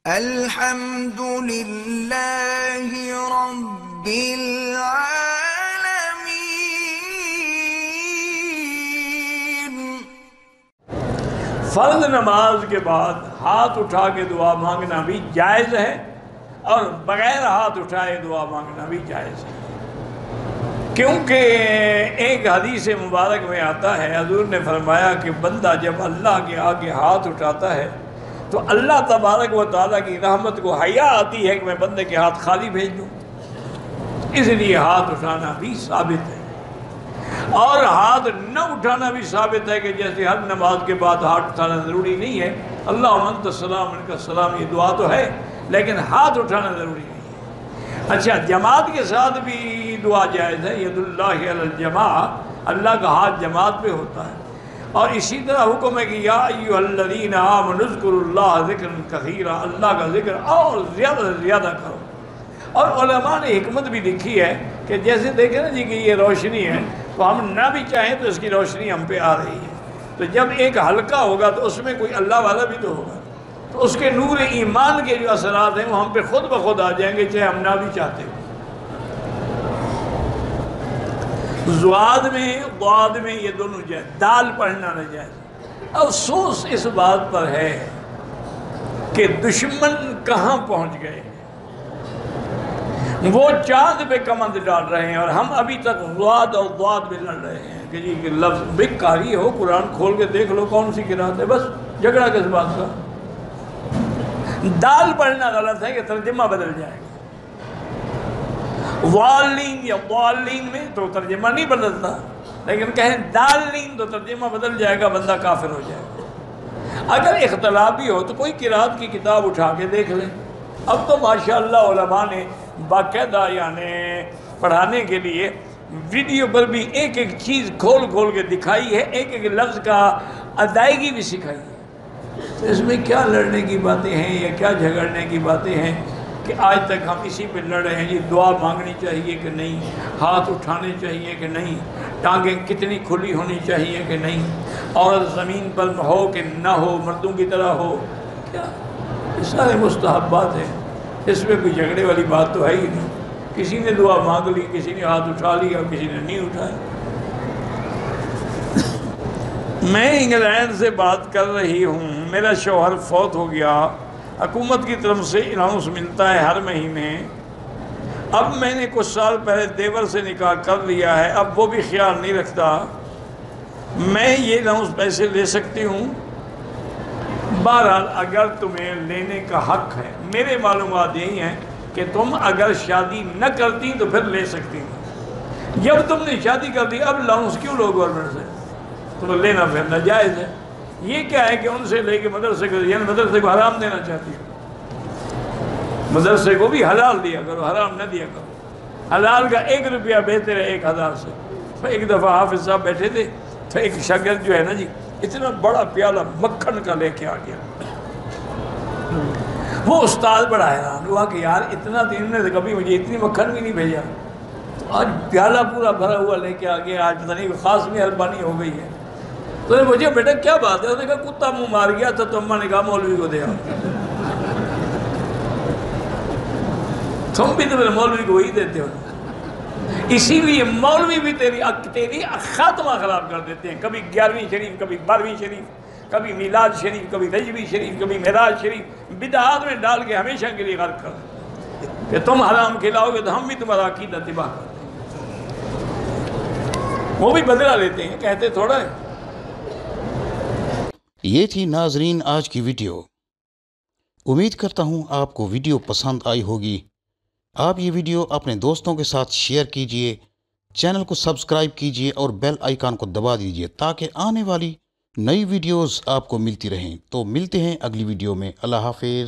الحمد للہ رب العالمین۔ فرض نماز کے بعد ہاتھ اٹھا کے دعا مانگنا بھی جائز ہے، اور بغیر ہاتھ اٹھائے دعا مانگنا بھی جائز ہے، کیونکہ ایک حدیث مبارک میں آتا ہے، حضور نے فرمایا کہ بندہ جب اللہ کے آگے ہاتھ اٹھاتا ہے تو اللہ تبارک و تعالیٰ کی رحمت کو حیا آتی ہے کہ میں بندے کے ہاتھ خالی بھیج دوں، اس لیے ہاتھ اٹھانا بھی ثابت ہے۔ اور ہاتھ نہ اٹھانا بھی ثابت ہے کہ جیسے ہر نماز کے بعد ہاتھ اٹھانا ضروری نہیں ہے، اللہم انت السلام منک السلام، یہ دعا تو ہے لیکن ہاتھ اٹھانا ضروری نہیں ہے۔ اچھا، جماعت کے ساتھ بھی دعا جائز ہے، ید اللہ علی الجماع، اللہ کا ہاتھ جماعت پہ ہوتا ہے، اور اسی طرح حکم ہے کہ یا ایھا الذین آمنوا اذکروا اللہ ذکرا کثیرا، اللہ کا ذکر اور زیادہ سے زیادہ کرو۔ اور علماء نے حکمت بھی لکھی ہے کہ جیسے دیکھیں نا جی کہ یہ روشنی ہے، تو ہم نہ بھی چاہیں تو اس کی روشنی ہم پہ آ رہی ہے، تو جب ایک حلقہ ہوگا تو اس میں کوئی اللہ والا بھی تو ہوگا، تو اس کے نور ایمان کے جو اثرات ہیں وہ ہم پہ خود بخود آ جائیں گے، چاہے ہم نہ بھی چاہتے ہوں۔ زواد میں ضاد میں یہ دونوں جائز، دال پڑھنا نہ جائز۔ افسوس اس بات پر ہے کہ دشمن کہاں پہنچ گئے، وہ چاند پہ کمند ڈال رہے ہیں اور ہم ابھی تک ضاد اور ضاد میں لڑ رہے ہیں کہ جی کہ لفظ بک قاری ہو، قرآن کھول کے دیکھ لو کون سی قرآت ہے، بس جھگڑا کس بات کا۔ دال پڑھنا غلط ہے کہ ترجمہ بدل جائے گا، والین یا ضالین میں تو ترجمہ نہیں بدلتا، لیکن کہیں دالین تو ترجمہ بدل جائے گا، بندہ کافر ہو جائے گا۔ اگر اختلاف بھی ہو تو کوئی قرآت کی کتاب اٹھا کے دیکھ لیں۔ اب تو ماشاءاللہ علماء نے باقاعدہ یعنی پڑھانے کے لیے ویڈیو پر بھی ایک ایک چیز کھول کھول کے دکھائی ہے، ایک ایک لفظ کا ادائیگی بھی سکھائی ہے۔ تو اس میں کیا لڑنے کی باتیں ہیں یا کیا جھگڑنے کی باتیں ہیں کہ آج تک ہم اسی پہ لڑ رہے ہیں جی دعا مانگنی چاہیے کہ نہیں، ہاتھ اٹھانے چاہیے کہ نہیں، ٹانگیں کتنی کھلی ہونی چاہیے کہ نہیں، عورت زمین پر ہو کہ نہ ہو، مردوں کی طرح ہو، کیا یہ سارے مستحبات ہیں، اس میں کوئی جھگڑے والی بات تو ہے ہی نہیں۔ کسی نے دعا مانگ لی، کسی نے ہاتھ اٹھا لی اور کسی نے نہیں اٹھایا۔ میں انگلینڈ سے بات کر رہی ہوں، میرا شوہر فوت ہو گیا، حکومت کی طرف سے اناؤنس ملتا ہے ہر مہینے۔ اب میں نے کچھ سال پہلے دیور سے نکاح کر لیا ہے، اب وہ بھی خیال نہیں رکھتا، میں یہ اناؤنس پیسے لے سکتی ہوں؟ بہرحال اگر تمہیں لینے کا حق ہے، میرے معلومات یہی ہیں کہ تم اگر شادی نہ کرتی تو پھر لے سکتی ہو، جب تم نے شادی کر دی اب لاؤنس کیوں لو گورنمنٹ سے؟ تو لینا پھر ناجائز ہے۔ یہ کیا ہے کہ ان سے لے کے مدرسے کو، یعنی مدرسے کو حرام دینا چاہتی ہو، مدرسے کو بھی حلال دیا کرو، حرام نہ دیا کرو۔ حلال کا 1 روپیہ بہتر ہے 1000 سے۔ ایک دفعہ حافظ صاحب بیٹھے تھے تو ایک شاگرد جو ہے نا جی اتنا بڑا پیالہ مکھن کا لے کے آ گیا، وہ استاد بڑا حیران ہوا کہ یار اتنا دن نے کبھی مجھے اتنی مکھن بھی نہیں بھیجا، آج پیالہ پورا بھرا ہوا لے کے آ گیا، آج پتہ نہیں خاص مہربانی ہو گئی ہے۔ تو نے پوچھا بیٹا کیا بات ہے؟ اس نے کہا کتا منہ مار گیا تھا تو اماں نے کہا مولوی کو دے آؤ۔ تم بھی تو میرے مولوی کو وہی دیتے ہو، اسی لیے مولوی بھی تیری خاتمہ خراب کر دیتے ہیں، کبھی 11ویں شریف، کبھی 12ویں شریف، کبھی میلاد شریف، کبھی رجبی شریف، کبھی معراج شریف، بدعات میں ڈال کے ہمیشہ کے لیے غرق کر دیتے کہ تم حرام کھلاؤ گے تو ہم بھی تمہارا عقیدہ تباہ کر دیں گے۔ وہ بھی بدلہ لیتے ہیں، کہتے تھوڑا ہے۔ یہ تھی ناظرین آج کی ویڈیو، امید کرتا ہوں آپ کو ویڈیو پسند آئی ہوگی۔ آپ یہ ویڈیو اپنے دوستوں کے ساتھ شیئر کیجئے، چینل کو سبسکرائب کیجئے اور بیل آئیکن کو دبا دیجئے تاکہ آنے والی نئی ویڈیوز آپ کو ملتی رہیں۔ تو ملتے ہیں اگلی ویڈیو میں، اللہ حافظ۔